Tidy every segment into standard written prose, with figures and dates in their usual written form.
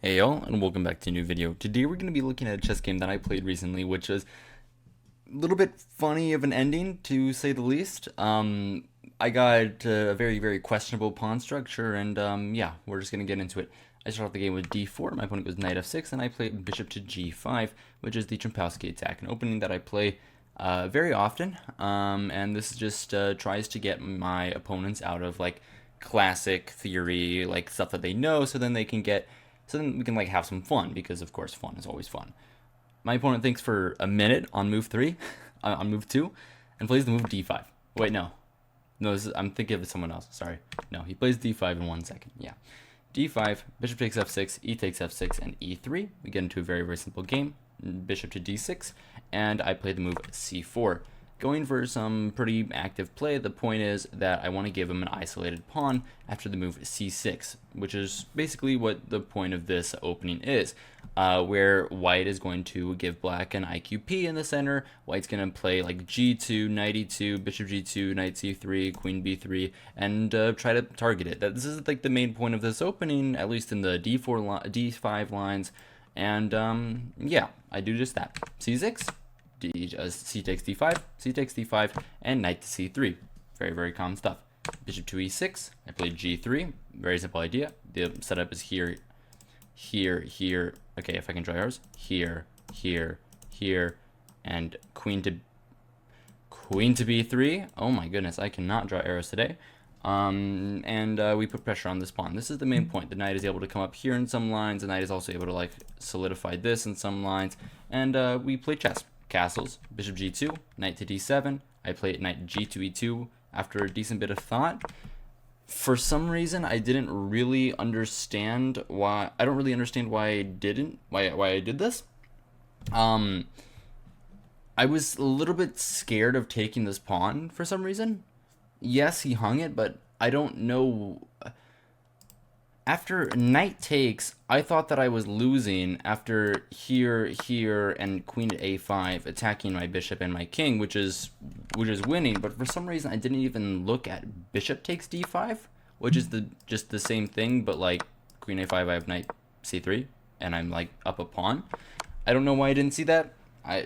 Hey y'all, and welcome back to a new video. Today we're going to be looking at a chess game that I played recently, which was a little bit funny of an ending, to say the least. I got a very questionable pawn structure, and yeah, we're just going to get into it. I started off the game with d4, my opponent goes knight f6, and I played bishop to g5, which is the Trompowsky attack, an opening that I play very often, and this just tries to get my opponents out of, like, classic theory, like, stuff that they know, so then we can like have some fun, because of course fun is always fun. My opponent thinks for a minute on move 3, on move 2, and plays the move d5. Wait, no, I'm thinking of someone else. Sorry, no, he plays d5 in 1 second. Yeah, d5, bishop takes f6, e takes f6, and e3. We get into a very simple game. Bishop to d6, and I play the move c4. Going for some pretty active play. The point is that I want to give him an isolated pawn after the move c6, which is basically what the point of this opening is, where white is going to give black an IQP in the center. White's going to play like g2, knight e2, bishop g2, knight c3, queen b3, and try to target it. This is like the main point of this opening, at least in the d5 lines. And yeah, I do just that. c6. C takes d5, c takes d5, and knight to c3. Very common stuff. Bishop to e6. I played g3. Very simple idea. The setup is here. Okay, if I can draw arrows. Here, and queen to b3. Oh my goodness, I cannot draw arrows today. And we put pressure on this pawn. This is the main point. The knight is able to come up here in some lines. The knight is also able to like solidify this in some lines. And we play chess. Castles, bishop g2, knight to d7. I played knight g2 e2 after a decent bit of thought. For some reason, I didn't really understand why. I don't really understand why I did this. I was a little bit scared of taking this pawn for some reason. Yes, he hung it, but I don't know. After knight takes, I thought that I was losing after here, and queen to a5, attacking my bishop and my king, which is winning. But for some reason, I didn't even look at bishop takes d5, which is just the same thing, but like queen a5, I have knight c3, and I'm like up a pawn. I don't know why I didn't see that.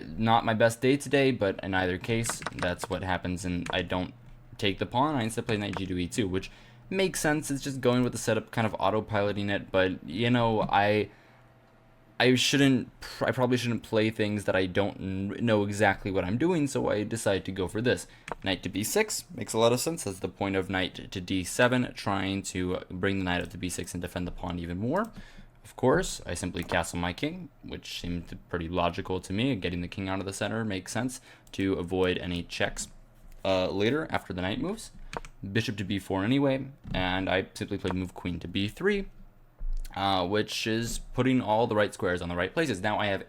Not my best day today, but in either case, that's what happens, and I don't take the pawn. I instead play knight g2 e2, which makes sense. It's just going with the setup, kind of autopiloting it. But you know, I probably shouldn't play things that I don't know exactly what I'm doing. So I decided to go for this. Knight to b6 makes a lot of sense. That's the point of knight to d7, trying to bring the knight up to b6 and defend the pawn even more. Of course, I simply castle my king, which seemed pretty logical to me. Getting the king out of the center makes sense to avoid any checks later after the knight moves. Bishop to b4 anyway, and I simply played move queen to b3, which is putting all the right squares on the right places. Now I have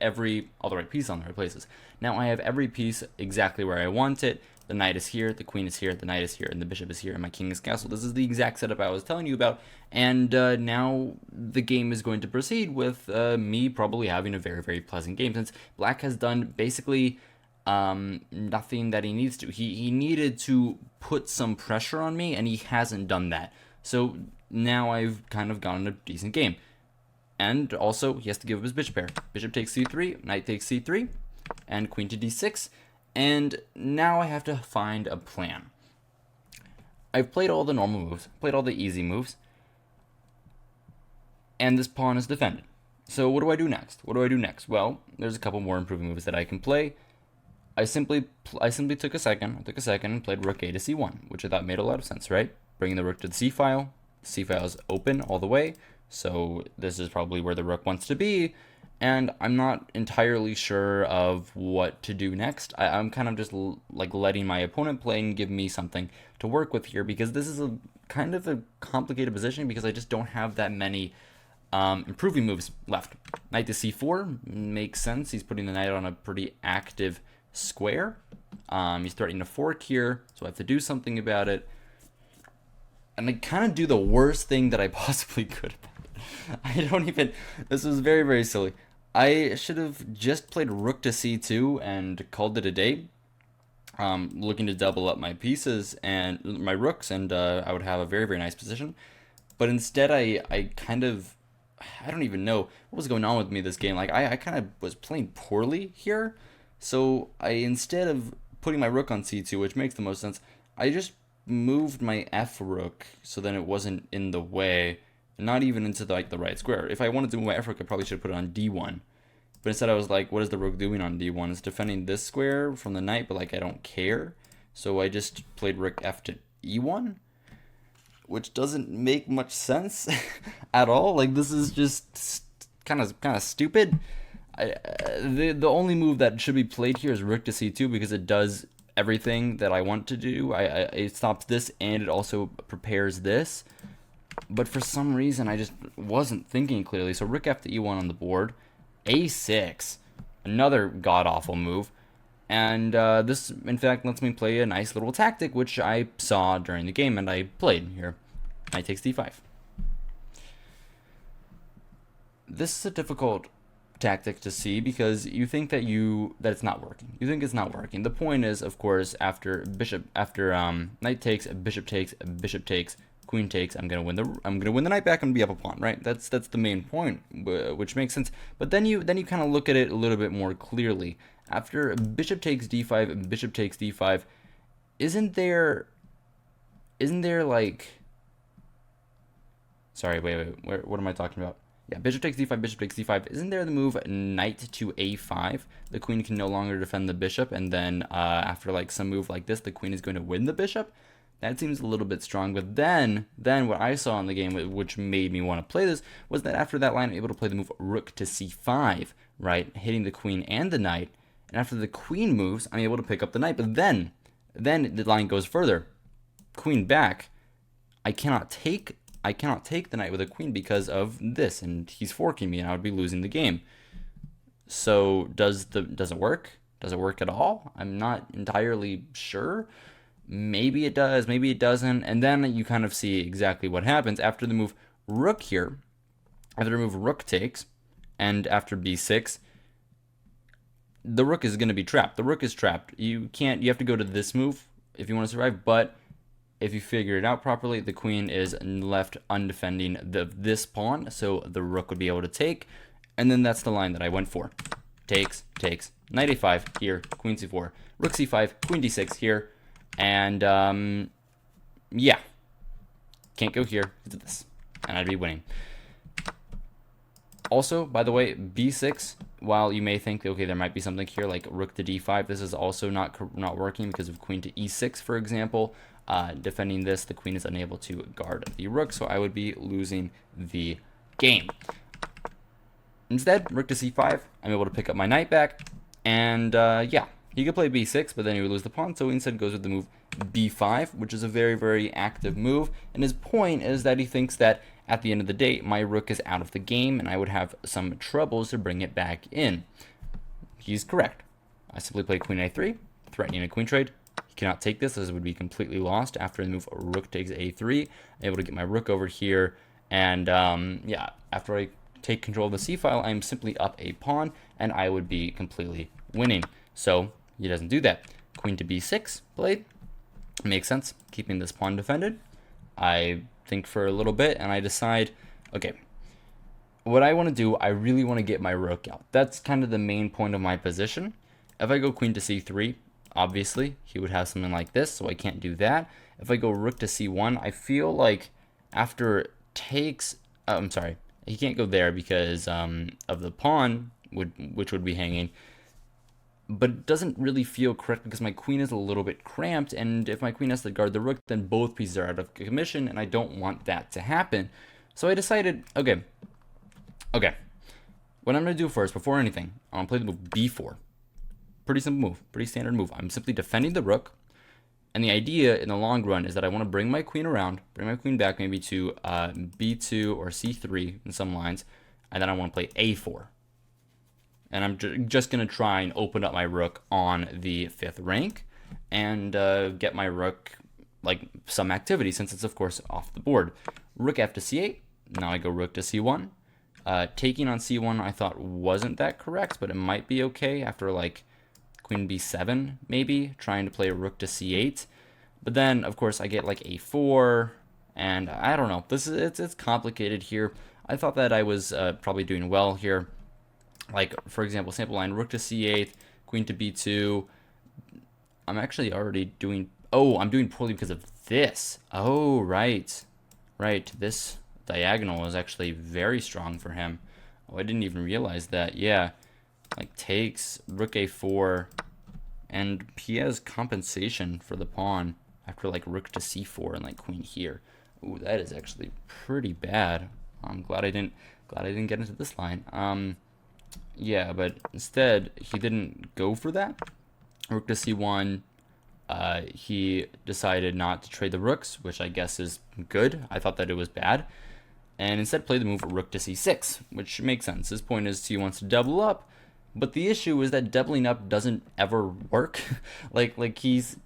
all the right pieces on the right places. Now I have every piece exactly where I want it. The knight is here, the queen is here, the knight is here, and the bishop is here, and my king is castled. This is the exact setup I was telling you about, and now the game is going to proceed with me probably having a very pleasant game, since black has done basically nothing that he needs to. He needed to put some pressure on me, and he hasn't done that. So now I've kind of gotten a decent game. And also, he has to give up his bishop pair. Bishop takes c3, knight takes c3, and queen to d6. And now I have to find a plan. I've played all the normal moves, played all the easy moves, and this pawn is defended. So what do I do next? Well, there's a couple more improving moves that I can play. I simply took a second and played rook a to c1, which I thought made a lot of sense, right? Bringing the rook to the c-file. C-file is open all the way, so this is probably where the rook wants to be, and I'm not entirely sure of what to do next. I'm kind of just like letting my opponent play and give me something to work with here, because this is a kind of a complicated position, because I just don't have that many improving moves left. Knight to c4 makes sense. He's putting the knight on a pretty active square. He's threatening to fork here, so I have to do something about it. And I kind of do the worst thing that I possibly could. This was very silly. I should have just played rook to c2 and called it a day. Looking to double up my pieces and my rooks, and I would have a very nice position. But instead, I kind of I don't even know what was going on with me this game. Like I kind of was playing poorly here, so I instead of putting my rook on c2, which makes the most sense, I just moved my f rook so then it wasn't in the way, not even into the right square. If I wanted to move my f rook, I probably should have put it on d1. But instead I was like, what is the rook doing on d1? It's defending this square from the knight, but like I don't care. So I just played rook f to e1, which doesn't make much sense at all. Like this is just kind of stupid. The only move that should be played here is rook to c2 because it does everything that I want to do. It stops this and it also prepares this. But for some reason I just wasn't thinking clearly. So rook f to e1 on the board, a6, another god awful move. And this, in fact, lets me play a nice little tactic, which I saw during the game and I played here. Knight takes d5. This is a difficult tactic to see because you think that it's not working. You think it's not working. The point is, of course, after knight takes, bishop takes, bishop takes, queen takes, I'm gonna win the knight back and be up a pawn, right? That's the main point, which makes sense. But then you kind of look at it a little bit more clearly. After bishop takes d5 and bishop takes d5, isn't there like, sorry, wait, what am I talking about? Yeah, bishop takes d5, bishop takes d5. Isn't there the move knight to a5? The queen can no longer defend the bishop, and then after like some move like this, the queen is going to win the bishop. That seems a little bit strong, but then what I saw in the game, which made me want to play this, was that after that line, I'm able to play the move rook to c5, right, hitting the queen and the knight. And after the queen moves, I'm able to pick up the knight. But then the line goes further. Queen back. I cannot take the knight with a queen because of this, and he's forking me, and I would be losing the game. So does it work? Does it work at all? I'm not entirely sure. Maybe it does, maybe it doesn't. And then you kind of see exactly what happens after the move rook here. After the move rook takes, and after b6, the rook is going to be trapped. The rook is trapped. You have to go to this move if you want to survive, but if you figure it out properly, the queen is left undefending this pawn, so the rook would be able to take, and then that's the line that I went for. Takes, knight a5 here, queen c4, rook c5, queen d6 here, and yeah, can't go here because of this, and I'd be winning. Also, by the way, b6, while you may think, okay, there might be something here like rook to d5, this is also not working because of queen to e6, for example. Defending this, the queen is unable to guard the rook, so I would be losing the game. Instead, rook to c5, I'm able to pick up my knight back, and yeah, he could play b6, but then he would lose the pawn, so he instead goes with the move b5, which is a very, very active move, and his point is that he thinks that at the end of the day, my rook is out of the game, and I would have some troubles to bring it back in. He's correct. I simply play queen a3, threatening a queen trade. He cannot take this, as it would be completely lost. After the move rook takes a3, I'm able to get my rook over here, and yeah, after I take control of the c-file, I'm simply up a pawn, and I would be completely winning. So he doesn't do that. Queen to b6 played. Makes sense, keeping this pawn defended. I think for a little bit, and I decide, okay, what I want to do, I really want to get my rook out. That's kind of the main point of my position. If I go queen to c3, obviously he would have something like this, so I can't do that. If I go rook to c1, I feel like after takes, I'm sorry, he can't go there because of the pawn, which would be hanging. But it doesn't really feel correct because my queen is a little bit cramped, and if my queen has to guard the rook, then both pieces are out of commission, and I don't want that to happen. So I decided, okay, what I'm going to do first, before anything, I'm going to play the move b4. Pretty simple move, pretty standard move. I'm simply defending the rook, and the idea in the long run is that I want to bring my queen around, bring my queen back maybe to b2 or c3 in some lines, and then I want to play a4. And I'm just going to try and open up my rook on the 5th rank and get my rook like some activity, since it's of course off the board. Rook f to c8. Now I go rook to c1. Taking on c1 I thought wasn't that correct, but it might be okay after like queen b7 maybe, trying to play rook to c8. But then of course I get like a4, and I don't know. It's complicated here. I thought that I was probably doing well here. Like, for example, sample line, rook to c8, queen to b2. I'm actually already doing... Oh, I'm doing poorly because of this. Oh, right. Right, this diagonal is actually very strong for him. Oh, I didn't even realize that. Yeah, like takes, rook a4, and he has compensation for the pawn after like rook to c4 and like queen here. Ooh, that is actually pretty bad. I'm glad I didn't get into this line. Yeah, but instead he didn't go for that. Rook to c1. He decided not to trade the rooks, which I guess is good. I thought that it was bad. And instead played the move rook to c6, which makes sense. His point is he wants to double up, but the issue is that doubling up doesn't ever work. like he's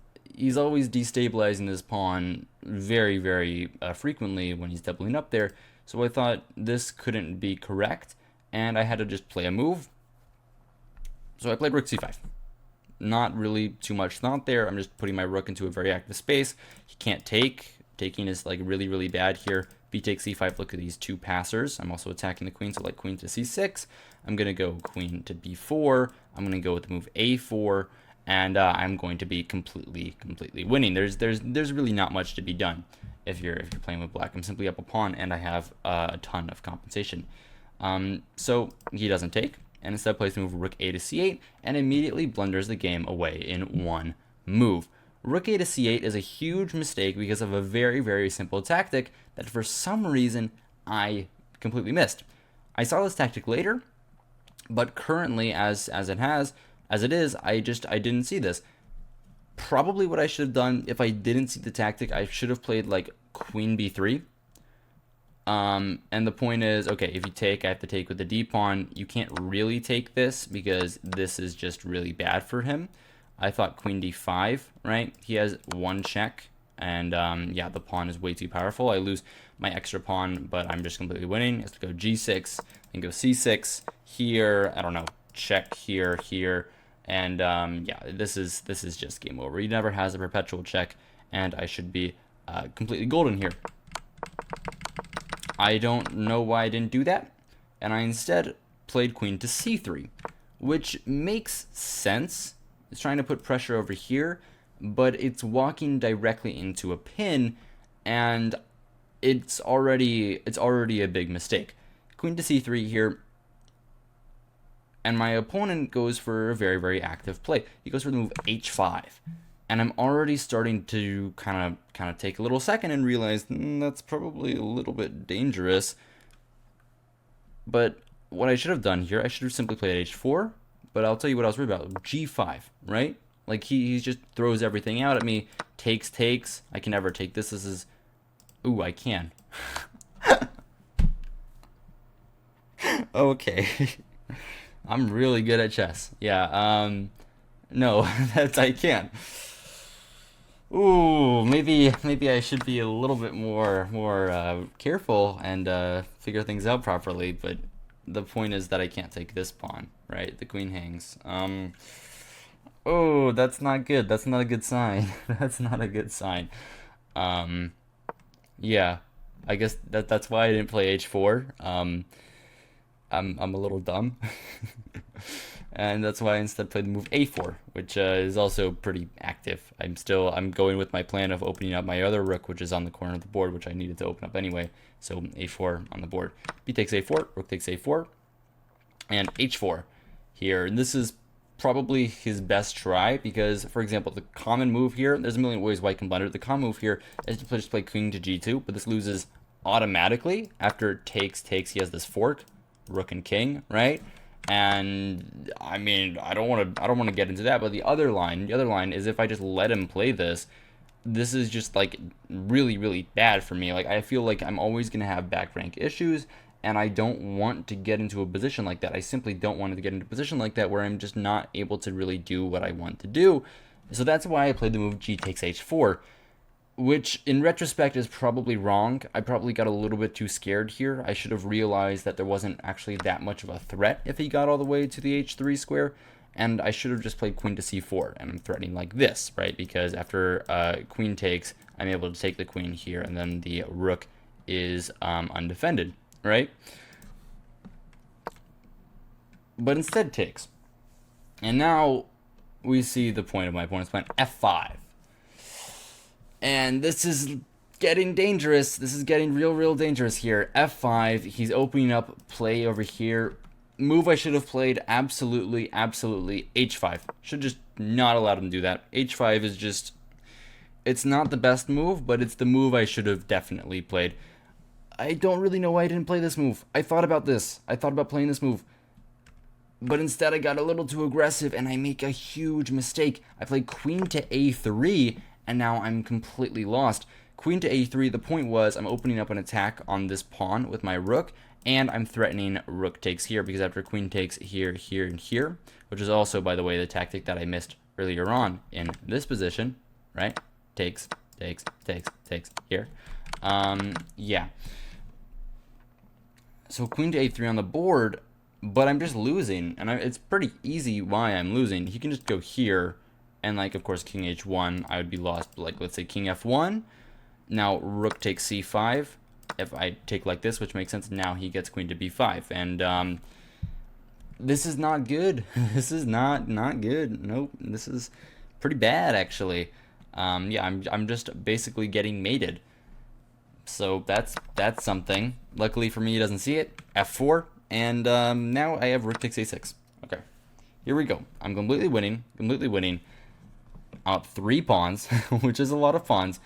always destabilizing his pawn very, very frequently when he's doubling up there. So I thought this couldn't be correct, and I had to just play a move. So I played rook c5. Not really too much thought there. I'm just putting my rook into a very active space. He can't take. Taking is like really, really bad here. B takes c5. Look at these two passers. I'm also attacking the queen, so like queen to c6. I'm going to go queen to b4. I'm going to go with the move a4, and I'm going to be completely winning. There's really not much to be done if you're playing with black. I'm simply up a pawn, and I have a ton of compensation. So he doesn't take, and instead plays the move rook a to c8, and immediately blunders the game away in one move. Rook a to c8 is a huge mistake because of a very, very simple tactic that for some reason I completely missed. I saw this tactic later, but currently as it is, I didn't see this. Probably what I should have done if I didn't see the tactic, I should have played like queen b3. And the point is, okay, if you take, I have to take with the d pawn. You can't really take this because this is just really bad for him. I thought queen d5, right? He has one check, and yeah, the pawn is way too powerful. I lose my extra pawn, but I'm just completely winning. He has to go g6, and go c6 here. I don't know, check here, and yeah, this is just game over. He never has a perpetual check, and I should be completely golden here. I don't know why I didn't do that, and I instead played queen to c3, which makes sense. It's trying to put pressure over here, but it's walking directly into a pin, and it's already a big mistake. Queen to c3 here, and my opponent goes for a very, very active play. He goes for the move h5, and I'm already starting to kind of take a little second and realize that's probably a little bit dangerous. But what I should have done here, I should have simply played h4. But I'll tell you what I was worried about. G5, right? Like he just throws everything out at me. Takes. I can never take this. This is... Ooh, I can. Okay. I'm really good at chess. Yeah, no, that I can't. Ooh, maybe I should be a little bit more careful and figure things out properly, but the point is that I can't take this pawn, right? The queen hangs. Oh, that's not good. That's not a good sign. That's not a good sign. Yeah, I guess that's why I didn't play h4. I'm a little dumb. And that's why I instead played the move a4, which is also pretty active. I'm going with my plan of opening up my other rook, which is on the corner of the board, which I needed to open up anyway. So a4 on the board. B takes a4, rook takes a4, and h4 here. And this is probably his best try because, for example, the common move here, there's a million ways white can blunder. The common move here is to just play queen to g2, but this loses automatically after takes. He has this fork, rook and king, right? And I mean, I don't want to get into that, but the other line is if I just let him play this is just like really bad for me. Like I feel like I'm always going to have back rank issues, and I don't want to get into a position like that. I simply don't want to get into a position like that where I'm just not able to really do what I want to do. So that's why I played the move g takes h4, which in retrospect is probably wrong. I probably got a little bit too scared here. I should have realized that there wasn't actually that much of a threat if he got all the way to the h3 square, and I should have just played queen to c4, and I'm threatening like this, right? Because after queen takes, I'm able to take the queen here, and then the rook is undefended. right? But instead takes. And now we see the point of my opponent's plan, f5. And this is getting dangerous. This is getting real dangerous here. f5, he's opening up play over here. Move I should have played, absolutely, h5. Should just not allowed him to do that. h5 is just, it's not the best move, but it's the move I should have definitely played. I don't really know why I didn't play this move. I thought about this. I thought about playing this move. But instead I got a little too aggressive and I make a huge mistake. I played queen to a3 and now I'm completely lost. Queen to a3, the point was I'm opening up an attack on this pawn with my rook, and I'm threatening rook takes here, because after queen takes here, here, and here, which is also, by the way, the tactic that I missed earlier on in this position, right? Takes here. Yeah. So queen to a3 on the board, but I'm just losing, and it's pretty easy why I'm losing. He can just go here, and like, of course, king h1, I would be lost. Like, let's say king f1. Now rook takes c5. If I take like this, which makes sense, now he gets queen to b5, and this is not good. This is not good. Nope, this is pretty bad actually. Yeah, I'm just basically getting mated. So that's something. Luckily for me, he doesn't see it. f4, and now I have rook takes a6. Okay, here we go. I'm completely winning. Up 3 pawns, which is a lot of pawns,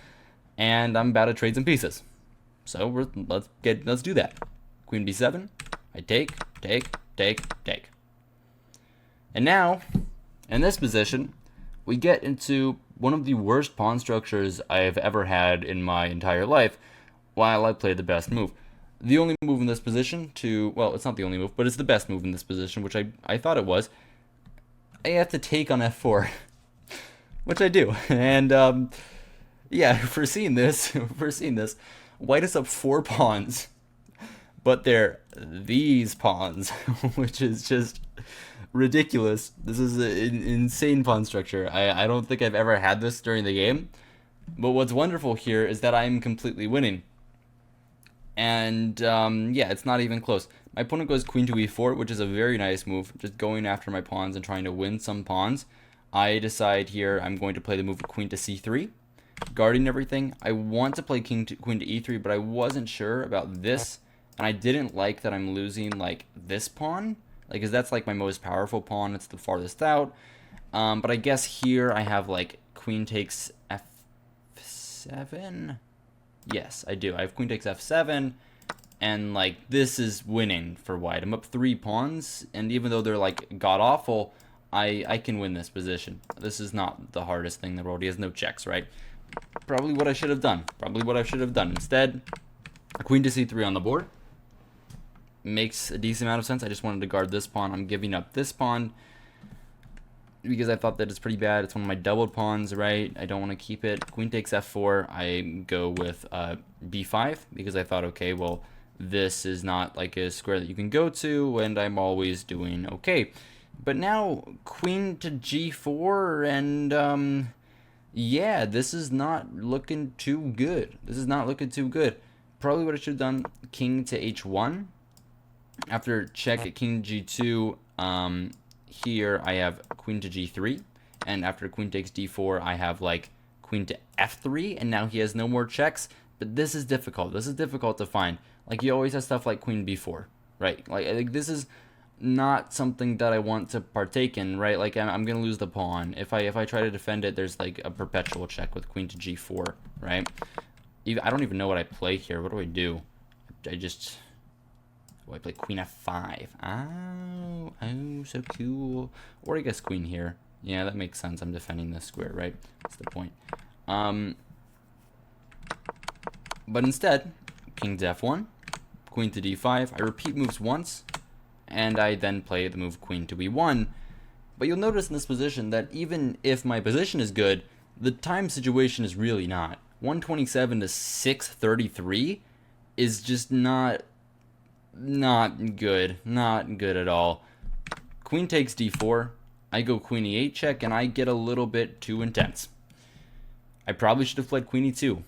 and I'm about to trade some pieces. So let's do that. Queen b7. I take. And now, in this position, we get into one of the worst pawn structures I have ever had in my entire life, while I played the best move. The only move in this position well, it's not the only move, but it's the best move in this position, which I thought it was. I have to take on f4, which I do. And yeah, foreseeing this, white is up 4 pawns, but they're these pawns, which is just ridiculous. This is an insane pawn structure. I don't think I've ever had this during the game, but what's wonderful here is that I'm completely winning. And yeah, it's not even close. My opponent goes queen to e4, which is a very nice move, just going after my pawns and trying to win some pawns. I decide here I'm going to play the move of queen to c3, guarding everything. I want to play queen to e3, but I wasn't sure about this, and I didn't like that I'm losing like this pawn, like, because that's like my most powerful pawn. It's the farthest out. But I guess here I have like queen takes f7. Yes, I do. I have queen takes f7, and like this is winning for white. I'm up 3 pawns, and even though they're like god awful, I can win this position. This is not the hardest thing in the world. He has no checks, right? Probably what I should have done. Instead, queen to c3 on the board makes a decent amount of sense. I just wanted to guard this pawn. I'm giving up this pawn because I thought that it's pretty bad. It's one of my doubled pawns, right? I don't want to keep it. Queen takes f4. I go with b5 because I thought, okay, well, this is not like a square that you can go to, and I'm always doing okay. But now queen to g4, and yeah, this is not looking too good. Probably what I should have done, king to h1. After check at king g2, here I have queen to g3, and after queen takes d4, I have like queen to f3, and now he has no more checks. But this is difficult. To find. Like, he always has stuff like queen b4, right? Like this is not something that I want to partake in, right? Like, I'm gonna lose the pawn if I try to defend it. There's like a perpetual check with queen to g4, right? I don't even know what I play here. What do I do? I play queen f5. Oh, so cool. Or I guess queen here. Yeah, that makes sense. I'm defending this square, right? That's the point. But instead, king to f1, queen to d5. I repeat moves once, and I then play the move queen to e1. But you'll notice in this position that even if my position is good, the time situation is really not. 127 to 633 is just not good. Not good at all. Queen takes d4. I go queen e8 check, and I get a little bit too intense. I probably should have played queen e2.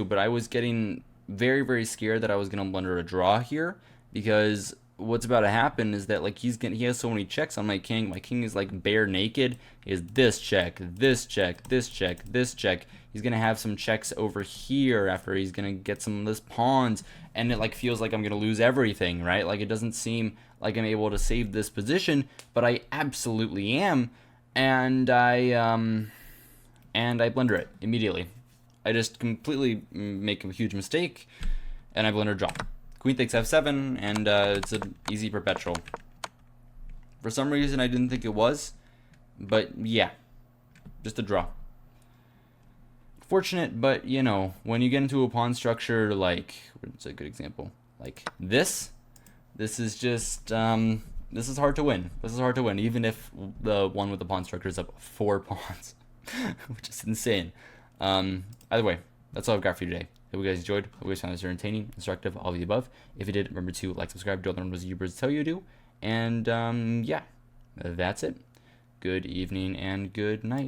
But I was getting very, very scared that I was gonna blunder a draw here, because what's about to happen is that like he has so many checks on my king. My king is like bare naked. He has this check, this check, this check, this check. He's gonna have some checks over here after he's gonna get some of this pawns, and it like feels like I'm gonna lose everything, right? Like it doesn't seem like I'm able to save this position, but I absolutely am, and I blunder it immediately. I just completely make a huge mistake, and I blunder draw. Queen takes f7, and it's an easy perpetual. For some reason, I didn't think it was, but yeah, just a draw. Fortunate, but you know, when you get into a pawn structure like, what's a good example? Like this is just, this is hard to win. This is hard to win, even if the one with the pawn structure is up 4 pawns, which is insane. Either way, that's all I've got for you today. Hope you guys enjoyed. Hope you guys found this entertaining, instructive, all of the above. If you did, remember to like, subscribe, do all the numbers YouTubers tell you to do. And yeah, that's it. Good evening and good night.